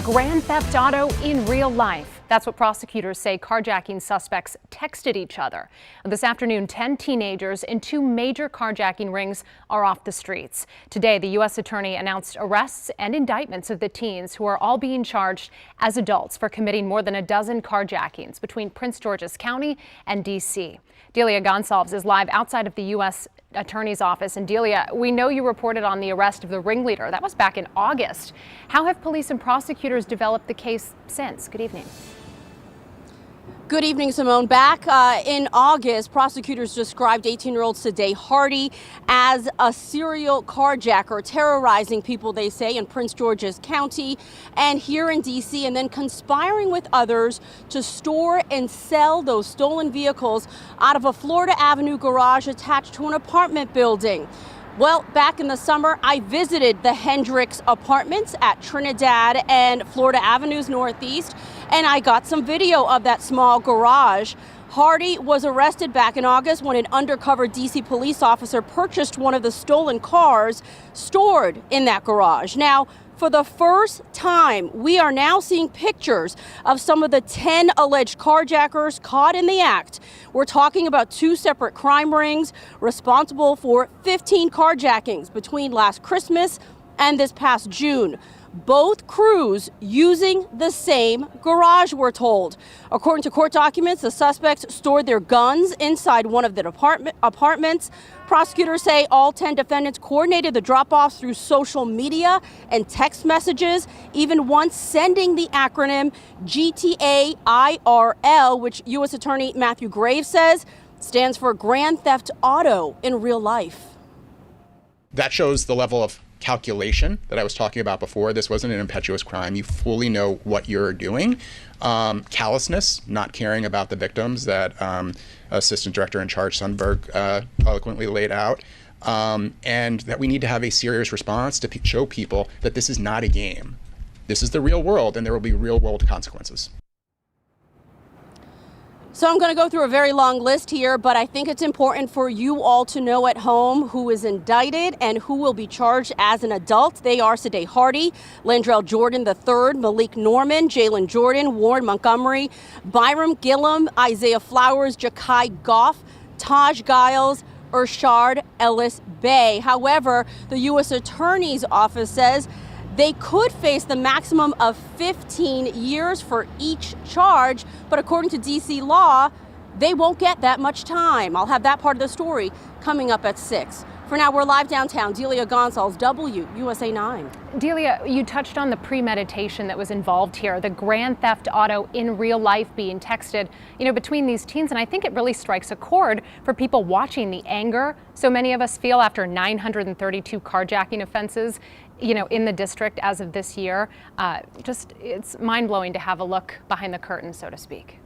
grand theft auto in real life. That's what prosecutors say carjacking suspects texted each other. This afternoon, 10 teenagers in two major carjacking rings are off the streets. Today, the U.S. Attorney announced arrests and indictments of the teens who are all being charged as adults for committing more than a dozen carjackings between Prince George's County and D.C. Delia Gonsalves is live outside of the U.S. Attorney's office. And Delia, we know you reported on the arrest of the ringleader. That was back in August. How have police and prosecutors developed the case since? Good evening. Good evening, Simone. Back in August, prosecutors described 18-year-old Sadeh Hardy as a serial carjacker, terrorizing people, they say, in Prince George's County and here in D.C., and then conspiring with others to store and sell those stolen vehicles out of a Florida Avenue garage attached to an apartment building. Well, back in the summer, I visited the Hendricks apartments at Trinidad and Florida Avenues Northeast, and I got some video of that small garage. Hardy was arrested back in August when an undercover D.C. police officer purchased one of the stolen cars stored in that garage. Now, for the first time, we are now seeing pictures of some of the 10 alleged carjackers caught in the act. We're talking about two separate crime rings responsible for 15 carjackings between last Christmas and this past June. Both crews using the same garage, we're told. According to court documents, the suspects stored their guns inside one of the apartments. Prosecutors say all 10 defendants coordinated the drop-offs through social media and text messages, even once sending the acronym GTAIRL, which U.S. Attorney Matthew Graves says stands for Grand Theft Auto in real life. That shows the level of calculation that I was talking about before. This wasn't an impetuous crime. You fully know what you're doing. Callousness, not caring about the victims that Assistant Director in Charge Sundberg eloquently laid out, and that we need to have a serious response to show people that this is not a game. This is the real world, and there will be real world consequences. So I'm going to go through a very long list here, but I think it's important for you all to know at home who is indicted and who will be charged as an adult. They are Sadeh Hardy, Landrell Jordan III, Malik Norman, Jalen Jordan, Warren Montgomery, Byram Gillum, Isaiah Flowers, Jakai Goff, Taj Giles, Urshard Ellis Bay. However, the U.S. Attorney's Office says they could face the maximum of 15 years for each charge, but according to D.C. law, they won't get that much time. I'll have that part of the story coming up at 6. For now, we're live downtown. Delia Gonsalves, WUSA 9. Delia, you touched on the premeditation that was involved here, the grand theft auto in real life being texted, between these teens. And I think it really strikes a chord for people watching the anger so many of us feel after 932 carjacking offenses, in the district as of this year. It's mind-blowing to have a look behind the curtain, so to speak.